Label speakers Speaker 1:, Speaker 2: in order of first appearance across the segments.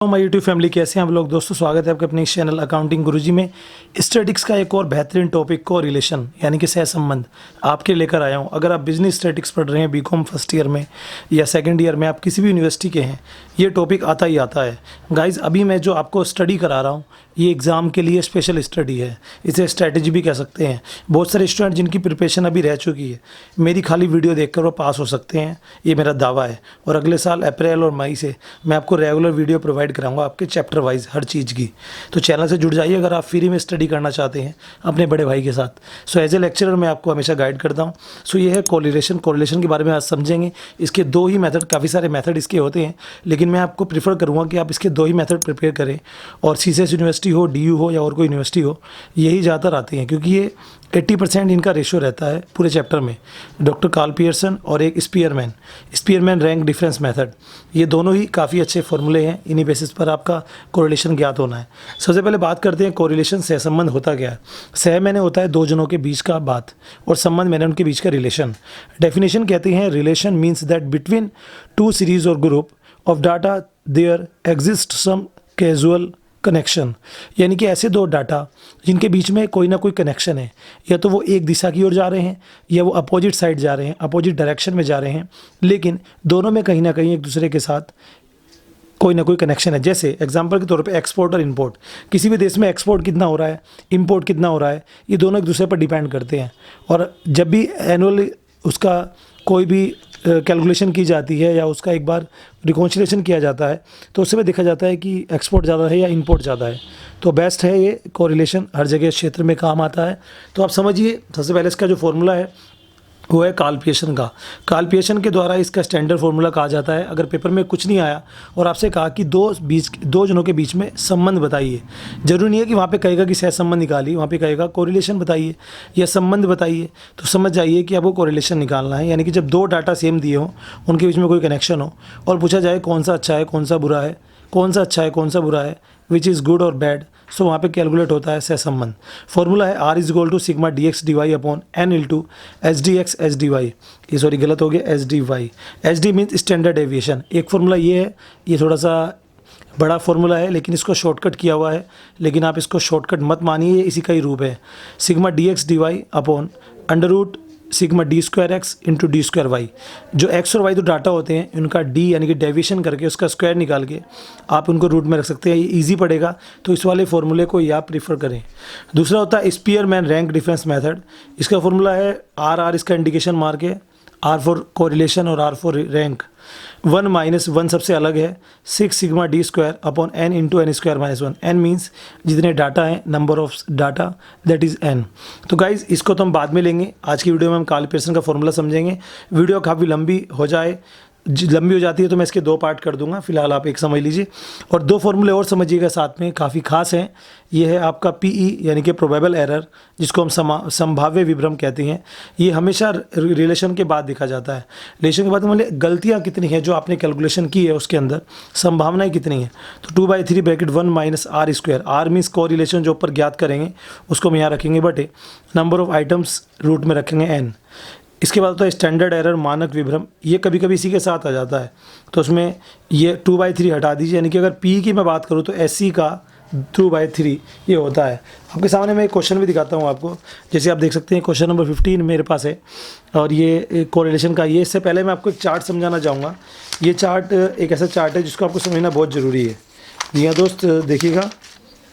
Speaker 1: My YouTube family, कैसे हैं आप लोग। दोस्तों, स्वागत है आपके अपने इस चैनल अकाउंटिंग गुरुजी में। स्टैटिक्स का एक और बेहतरीन टॉपिक को रिलेशन यानी कि सहसंबंध आपके लेकर आया हूं। अगर आप बिजनेस स्टैटिक्स पढ़ रहे हैं बीकॉम फर्स्ट ईयर में या सेकंड ईयर में, आप किसी भी यूनिवर्सिटी के हैं, ये टॉपिक आता ही आता है गाइज। अभी मैं जो आपको स्टडी करा रहा हूँ ये एग्ज़ाम के लिए स्पेशल स्टडी है, इसे स्ट्रैटेजी भी कह सकते हैं। बहुत सारे स्टूडेंट जिनकी प्रिपरेशन अभी रह चुकी है, मेरी खाली वीडियो देखकर वो पास हो सकते हैं, ये मेरा दावा है। और अगले साल अप्रैल और मई से मैं आपको रेगुलर वीडियो प्रोवाइड कराऊंगा आपके चैप्टर वाइज हर चीज़ की। तो चैनल से जुड़ जाइए अगर आप फ्री में स्टडी करना चाहते हैं अपने बड़े भाई के साथ। सो एज ए लेक्चरर मैं आपको हमेशा गाइड करता हूँ। सो ये है कोरिलेशन के बारे में आज समझेंगे। इसके दो ही मेथड, काफ़ी सारे मेथड इसके होते हैं, लेकिन मैं आपको प्रीफर करूँगा कि आप इसके दो ही मेथड प्रिपेयर करें। और सीसीएस यूनिवर्सिटी हो, डीयू हो या और कोई यूनिवर्सिटी हो, यही ज़्यादातर आती हैं क्योंकि ये 80% इनका रेशियो रहता है पूरे चैप्टर में। डॉक्टर कार्ल पियर्सन और एक स्पीयरमैन रैंक डिफरेंस मेथड, ये दोनों ही काफ़ी अच्छे फॉर्मूले हैं। इन्हीं बेसिस पर आपका कोरिलेशन ज्ञात होना है। सबसे पहले बात करते हैं कोरिलेशन। सहसंबंध होता क्या है। सह मैंने होता है दो जनों के बीच का बात, और संबंध मैंने उनके बीच का रिलेशन। डेफिनेशन कहते हैं relation means that between two series और group of data there exist some casual connection, यानी कि ऐसे दो डाटा जिनके बीच में कोई ना कोई कनेक्शन है, या तो वो एक दिशा की ओर जा रहे हैं या वो अपोजिट साइड जा रहे हैं, अपोजिट डायरेक्शन में जा रहे हैं, लेकिन दोनों में कहीं ना कहीं एक दूसरे के साथ कोई ना कोई कनेक्शन है। जैसे एग्जांपल के तौर पे एक्सपोर्ट और इंपोर्ट, किसी भी देश में एक्सपोर्ट कितना हो रहा है, इंपोर्ट कितना हो रहा है, ये दोनों एक दूसरे पर डिपेंड करते हैं। और जब भी एनुअली उसका कोई भी कैलकुलेशन की जाती है या उसका एक बार रिकॉन्सिलेशन किया जाता है, तो उसमें देखा जाता है कि एक्सपोर्ट ज़्यादा है या इंपोर्ट ज़्यादा है। तो बेस्ट है ये कोरिलेशन, हर जगह क्षेत्र में काम आता है। तो आप समझिए, सबसे पहले इसका जो फॉर्मूला है वो है कार्ल पियर्सन का। कार्ल पियर्सन के द्वारा इसका स्टैंडर्ड फार्मूला कहा जाता है। अगर पेपर में कुछ नहीं आया और आपसे कहा कि दो जनों के बीच में संबंध बताइए, जरूरी नहीं है कि वहाँ पे कहेगा कि सहसंबंध निकालिए, वहाँ पे कहेगा कोरिलेशन बताइए या संबंध बताइए, तो समझ जाइए कि आपको कोरिलेशन निकालना है। यानी कि जब दो डाटा सेम दिए हों, उनके बीच में कोई कनेक्शन हो और पूछा जाए कौन सा अच्छा है कौन सा बुरा है, कौन सा अच्छा है कौन सा बुरा है, विच इज़ गुड और बैड, सो वहाँ पे कैलकुलेट होता है सहसंबंध। फॉर्मूला है R = sigma dx dy upon n × SDX SDY। ये सॉरी गलत हो गया, SDY। SD means standard deviation. एक फार्मूला ये है, ये थोड़ा सा बड़ा फार्मूला है लेकिन इसको शॉर्टकट किया हुआ है, लेकिन आप इसको शॉर्टकट मत मानिए, ये इसी का ही रूप है। Sigma dx dy upon √ sigma d² x × d² y। जो x और y तो डाटा होते हैं, उनका d यानी कि डेविएशन करके उसका स्क्वायर निकाल के आप उनको रूट में रख सकते हैं। ये इजी पड़ेगा, तो इस वाले फॉर्मूले को ही आप प्रीफर करें। दूसरा होता है स्पीयरमैन रैंक डिफरेंस मेथड। इसका फॉर्मूला है R इसका इंडिकेशन मार्क है, R फॉर कोरिलेशन और R फॉर रैंक। 1 - 1 सबसे अलग है, 6 sigma d² upon n × n² - 1। n means जितने डाटा हैं, number of data, that is n। तो गाइज इसको तो हम बाद में लेंगे, आज की वीडियो में हम कार्ल पियर्सन का फॉर्मूला समझेंगे। वीडियो काफ़ी लंबी हो जाती है तो मैं इसके दो पार्ट कर दूंगा, फिलहाल आप एक समझ लीजिए। और दो फॉर्मूले और समझिएगा साथ में, काफ़ी खास हैं। ये है आपका PE यानी कि प्रोबेबल एरर, जिसको हम संभाव्य विभ्रम कहते हैं। ये हमेशा रिलेशन के बाद देखा जाता है। रिलेशन के बाद मतलब गलतियाँ कितनी हैं जो आपने कैलकुलेशन की है, उसके अंदर संभावनाएं कितनी हैं। तो 2/3 bracket 1 - R²। R means correlation, जो ऊपर ज्ञात करेंगे उसको हम यहाँ रखेंगे, बटे नंबर ऑफ आइटम्स रूट में रखेंगे n। इसके बाद होता है स्टैंडर्ड एरर, मानक विभ्रम। ये कभी कभी इसी के साथ आ जाता है, तो उसमें ये 2/3 हटा दीजिए। यानी कि अगर P की मैं बात करूँ तो SC का 2/3 ये होता है। आपके सामने मैं एक क्वेश्चन भी दिखाता हूँ आपको। जैसे आप देख सकते हैं क्वेश्चन नंबर 15 मेरे पास है, और ये कोरिलेशन का। ये इससे पहले मैं आपको एक चार्ट समझाना चाहूँगा। ये चार्ट एक ऐसा चार्ट है जिसको आपको समझना बहुत ज़रूरी है। जी हाँ दोस्त, देखिएगा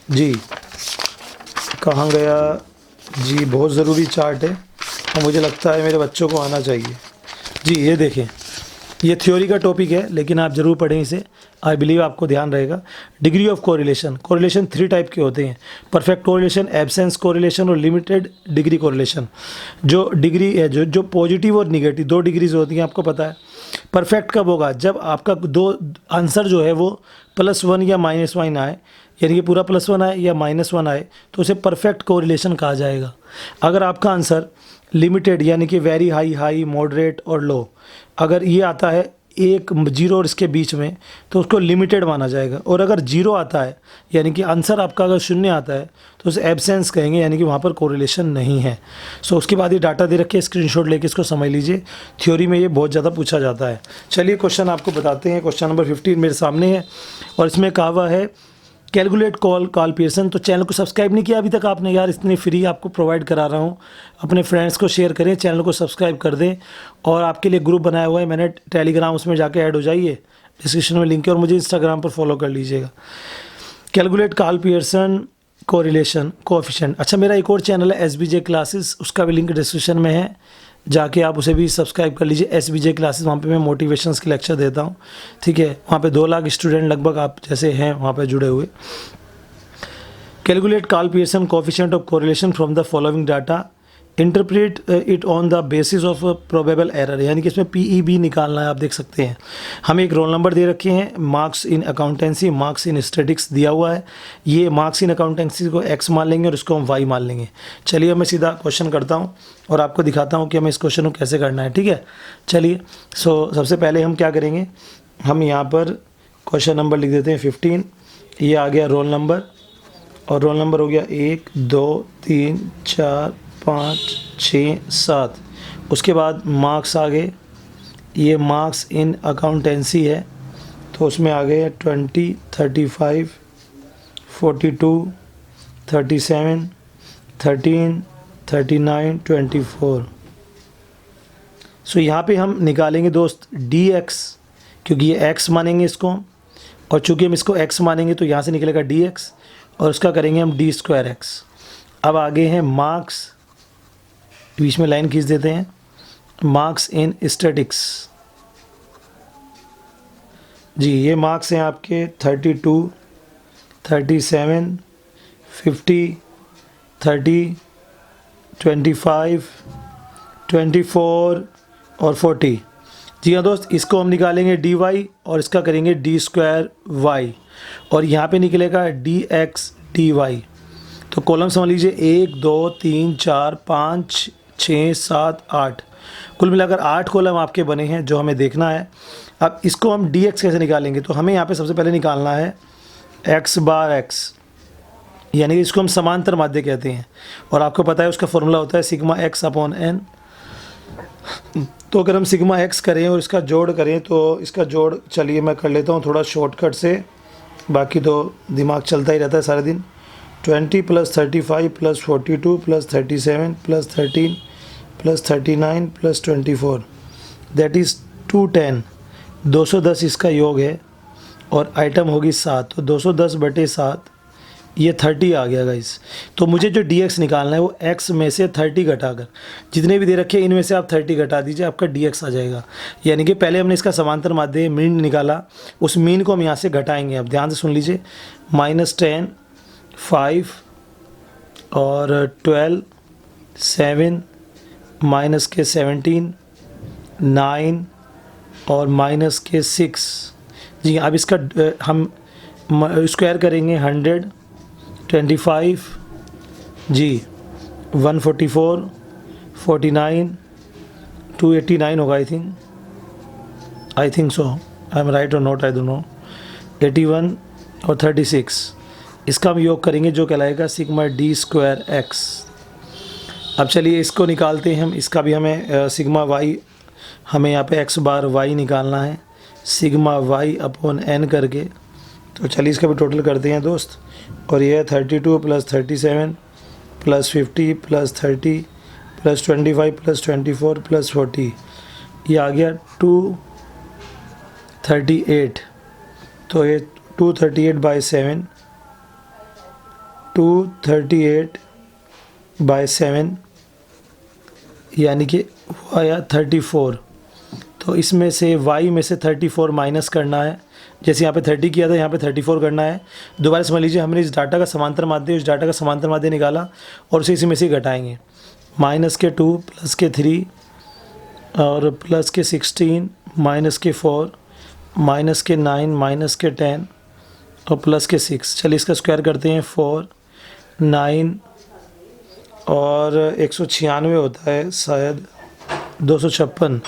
Speaker 1: जी, कहाँ गया जी, बहुत ज़रूरी चार्ट है और मुझे लगता है मेरे बच्चों को आना चाहिए। जी ये देखें, ये थ्योरी का टॉपिक है लेकिन आप ज़रूर पढ़ें इसे, आई बिलीव आपको ध्यान रहेगा। Degree of correlation. Correlation 3 type के होते हैं, परफेक्ट कोरिलेशन, एब्सेंस कोरिलेशन और लिमिटेड डिग्री कोरिलेशन। जो डिग्री है, जो पॉजिटिव और निगेटिव 2 डिग्रीज होती हैं, आपको पता है। परफेक्ट कब होगा, जब आपका दो आंसर जो है वो +1 या -1 आए, यानी कि पूरा +1 आए या -1 आए, तो उसे परफेक्ट कोरिलेशन कहा जाएगा। अगर आपका आंसर लिमिटेड यानी कि वेरी हाई, हाई, मॉडरेट और लो, अगर ये आता है एक जीरो और इसके बीच में, तो उसको लिमिटेड माना जाएगा। और अगर जीरो आता है यानी कि आंसर आपका अगर शून्य आता है तो उसे एब्सेंस कहेंगे, यानी कि वहाँ पर कोरिलेशन नहीं है। सो उसके बाद ये डाटा दे रखे, स्क्रीनशॉट लेके इसको समझ लीजिए। थ्योरी में ये बहुत ज़्यादा पूछा जाता है। चलिए क्वेश्चन आपको बताते हैं। क्वेश्चन नंबर 15 मेरे सामने है और इसमें कहा हुआ है कैलकुलेट कॉल पियर्सन। तो चैनल को सब्सक्राइब नहीं किया अभी तक आपने यार, इतनी फ्री आपको प्रोवाइड करा रहा हूँ, अपने फ्रेंड्स को शेयर करें, चैनल को सब्सक्राइब कर दें। और आपके लिए ग्रुप बनाया हुआ है मैंने टेलीग्राम, उसमें जाके ऐड हो जाइए, डिस्क्रिप्शन में लिंक है। और मुझे इंस्टाग्राम पर फॉलो कर लीजिएगा। Calculate call Pearson correlation coefficient. अच्छा, मेरा एक और चैनल है SBJ क्लासेस, उसका भी लिंक डिस्क्रिप्शन में है, जाके आप उसे भी सब्सक्राइब कर लीजिए। SBJ क्लासेस, वहाँ पे मैं मोटिवेशंस के लेक्चर देता हूँ, ठीक है। वहाँ पे 2 लाख स्टूडेंट लगभग आप जैसे हैं वहाँ पे जुड़े हुए। Calculate call Pearson coefficient of correlation from the following data, interpret it on the basis of probable error, यानी कि इसमें PEB निकालना है। आप देख सकते हैं हमें एक रोल नंबर दे रखे हैं, marks in accountancy, marks in statics दिया हुआ है। ये मार्क्स इन अकाउंटेंसी को X मान लेंगे और इसको हम Y मान लेंगे। चलिए मैं सीधा क्वेश्चन करता हूँ और आपको दिखाता हूँ कि हमें इस क्वेश्चन को कैसे करना है, ठीक है। चलिए सबसे पहले हम क्या करेंगे, हम यहाँ पर क्वेश्चन नंबर लिख देते हैं 15। ये आ गया रोल नंबर, और रोल नंबर हो गया 1 2 3 4 5 6 7। उसके बाद मार्क्स आ गए, ये मार्क्स इन अकाउंटेंसी है, तो उसमें आ गए 20 35 42 37 13 39 24। सो यहाँ पे हम निकालेंगे दोस्त dx, क्योंकि ये x मानेंगे इसको, और चूँकि हम इसको x मानेंगे तो यहाँ से निकलेगा dx, और उसका करेंगे हम d²x। अब आगे हैं मार्क्स, बीच में लाइन खींच देते हैं, मार्क्स इन स्टैटिक्स। जी ये मार्क्स हैं आपके 32 37 50 30 25 24 और 40। जी हाँ दोस्त, इसको हम निकालेंगे dy और इसका करेंगे d²y, और यहाँ पे निकलेगा dx dy। तो कॉलम समझ लीजिए 1 2 3 4 5 6 7 8, कुल मिलाकर 8 कॉलम आपके बने हैं जो हमें देखना है। अब इसको हम dx कैसे निकालेंगे, तो हमें यहाँ पे सबसे पहले निकालना है x बार x, यानी कि इसको हम समांतर माध्य कहते हैं, और आपको पता है उसका फॉर्मूला होता है सिग्मा x/n। तो अगर हम सिग्मा x करें और इसका जोड़ करें, तो इसका जोड़ चलिए मैं कर लेता हूँ थोड़ा शॉर्टकट से, बाकी तो दिमाग चलता ही रहता है सारा दिन। 20 + 35 + 42 + 37 + 13 + 39 + 24, दैट इज़ 210। 210 इसका योग है, और आइटम होगी 7, तो 210/7 ये 30 आ गया गाइस। तो मुझे जो dx निकालना है वो x में से 30 घटाकर, जितने भी दे रखे हैं इनमें से आप 30 घटा दीजिए, आपका dx आ जाएगा। यानी कि पहले हमने इसका समांतर माध्य मीन निकाला, उस मीन को हम यहाँ से घटाएंगे। अब ध्यान से सुन लीजिए, -10 5 और 12 7 -17 9 और -6। जी अब इसका हम स्क्वायर करेंगे 100 25 जी 144 49 289 होगा, I think so, I am right और नॉट, आई डोंट नो। 81 और 36, इसका हम योग करेंगे जो कहलाएगा सिग्मा d²x। अब चलिए इसको निकालते हैं हम, इसका भी हमें सिग्मा y, हमें यहाँ पे x बार y निकालना है, सिग्मा y/n करके। तो चलिए इसका भी टोटल करते हैं दोस्त, और ये है 32 + 37 + 50 + 30 + 25 + 24 + 40, ये आ गया 238। तो ये 238/7, 238/7 यानी कि वो आया 34। तो इसमें से y में से 34 माइनस करना है, जैसे यहाँ पे 30 किया था यहाँ पे 34 करना है। दोबारा समझ लीजिए, हमने इस डाटा का समांतर माध्य, इस डाटा का समांतर माध्य निकाला और उसे इसी में से घटाएंगे। -2 +3 और +16 -4 -9 -10 और +6। चलिए इसका स्क्वायर करते हैं, 4 9 और 196 होता है शायद, 256।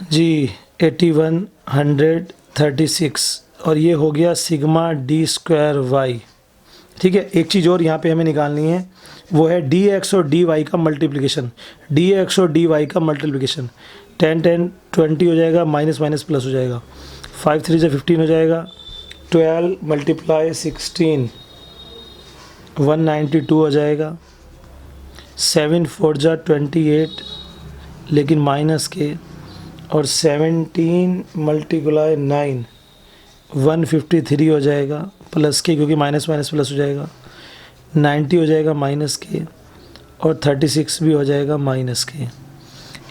Speaker 1: जी 8136 और ये हो गया सिग्मा डी स्क्वायर वाई। ठीक है, एक चीज़ और यहाँ पे हमें निकालनी है, वो है डी एक्स और डी वाई का मल्टीप्लिकेशन। डी एक्स और डी वाई का मल्टीप्लिकेशन 10 10 20 हो जाएगा, माइनस माइनस प्लस हो जाएगा, 5 3 से 15 हो जाएगा, 12 मल्टीप्लाई 16 192 हो जाएगा, 7 4 जा 28 लेकिन माइनस के, और 17 मल्टीप्लाई 9 153 हो जाएगा प्लस के, क्योंकि माइनस माइनस प्लस हो जाएगा, 90 हो जाएगा माइनस के, और 36 भी हो जाएगा माइनस के।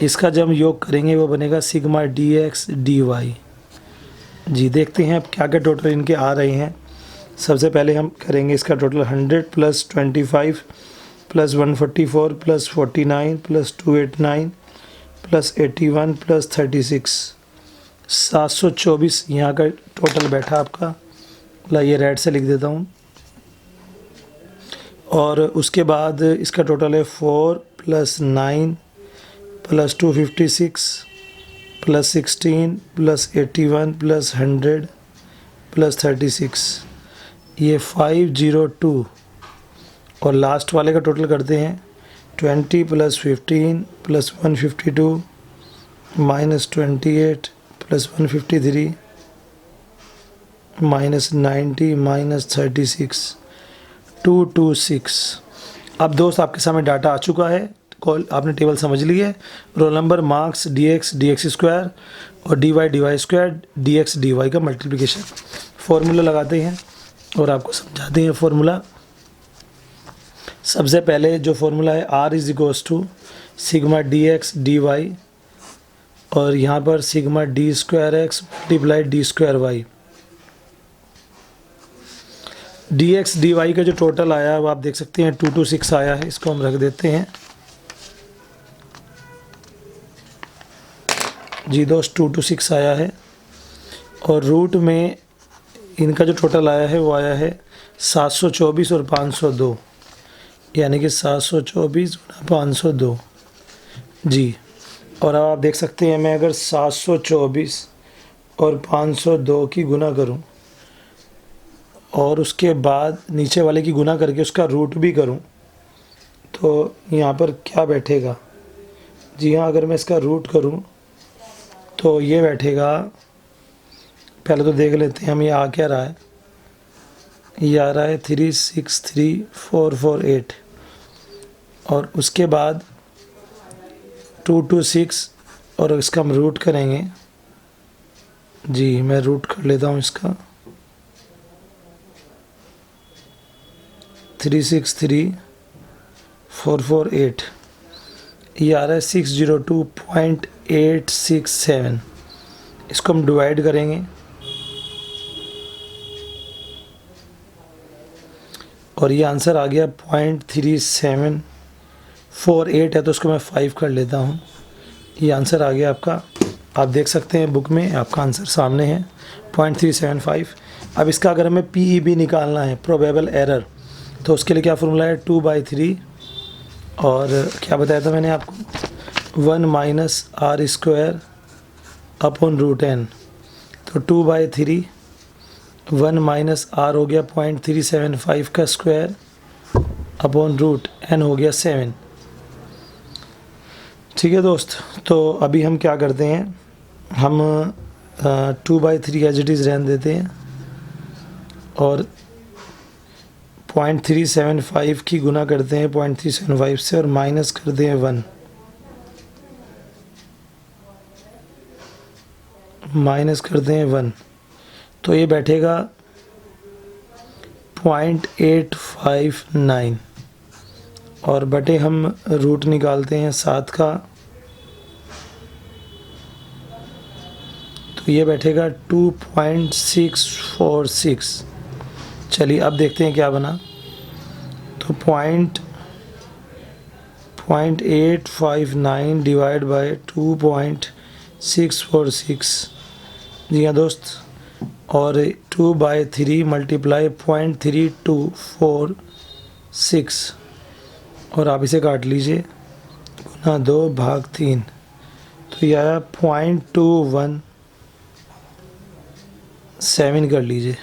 Speaker 1: इसका जब हम योग करेंगे वो बनेगा sigma d x d y. जी देखते हैं अब क्या क्या टोटल इनके आ रहे हैं। सबसे पहले हम करेंगे इसका total 100 plus 25 plus 144 plus 49 plus 289 plus 81 plus 36, 724 यहाँ का टोटल बैठा आपका। ये रेड से लिख देता हूँ। और उसके बाद इसका टोटल है 4 plus 9 plus 256 plus 16 plus 81 plus 100 plus 36, ये 502। और लास्ट वाले का टोटल करते हैं 20 plus 15 plus 152 minus 28 plus 153 minus 90 minus 36 226। अब दोस्त आपके सामने डाटा आ चुका है, कॉल आपने टेबल समझ ली है। Roll number, marks, d x square और d y square, d x d y का मल्टीप्लिकेशन। फॉर्मूला लगाते हैं और आपको समझाते हैं फॉर्मूला। सबसे पहले जो फॉर्मूला है R is equals to sigma d x d y, और यहाँ पर sigma d square x multiply d square y. D x d y का जो टोटल आया वो आप देख सकते हैं 226 आया है, इसको हम रख देते हैं। जी दोस्त 226 आया है, और रूट में इनका जो टोटल आया है वो आया है 724 और 502, यानी कि 724 गुना 502। जी, और अब आप देख सकते हैं मैं अगर 724 और 502 की गुना करूं और उसके बाद नीचे वाले की गुना करके उसका रूट भी करूं, तो यहाँ पर क्या बैठेगा। जी हाँ, अगर मैं इसका रूट करूं तो ये बैठेगा, पहले तो देख लेते हैं हम ये आ क्या रहा है। ये आ रहा है 363448, और उसके बाद 226 और इसका हम रूट करेंगे। जी मैं रूट कर लेता हूँ इसका, 363448, ये आ रहा है 602.867। इसको हम डिवाइड करेंगे और ये आंसर आ गया 0.3748 है, तो उसको मैं 5 कर लेता हूँ। ये आंसर आ गया आपका, आप देख सकते हैं बुक में आपका आंसर सामने है 0.375। अब इसका अगर हमें PEB निकालना है, प्रोबेबल एरर, तो उसके लिए क्या फॉर्मूला है 2/3, और क्या बताया था मैंने आपको 1 minus r square upon root n। तो 2/3 1 माइनस आर हो गया 0.375 का स्क्वायर अपॉन रूट n हो गया 7। ठीक है दोस्त, तो अभी हम क्या करते हैं, हम 2/3 एज इट इज़ रहने देते हैं और 0.375 की गुना करते हैं 0.375 से और माइनस करते हैं 1, माइनस करते हैं 1, तो ये बैठेगा 0.859, और बटे हम रूट निकालते हैं 7 का, तो ये बैठेगा 2.646। चलिए अब देखते हैं क्या बना। तो 0.859 डिवाइड बाय 2.646। जी हाँ दोस्त, और 2/3 मल्टीप्लाई 0.3246, और आप इसे काट लीजिए, गुना 2/3, तो ये आया 0.217 कर लीजिए,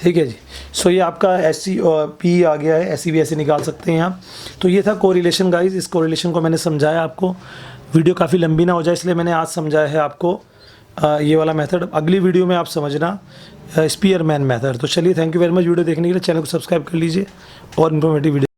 Speaker 1: ठीक है जी। सो ये आपका एस सी और पी आ गया है, ऐसी भी ऐसे निकाल सकते हैं आप। तो ये था कोरिलेशन गाइस, इस कोरिलेशन को मैंने समझाया आपको। वीडियो काफ़ी लंबी ना हो जाए इसलिए मैंने आज समझाया है आपको ये वाला मेथड। अगली वीडियो में आप समझना स्पीयरमैन मेथड। तो चलिए, thank you very much video देखने के लिए। चैनल को सब्सक्राइब कर लीजिए और इन्फॉर्मेटिव वीडियो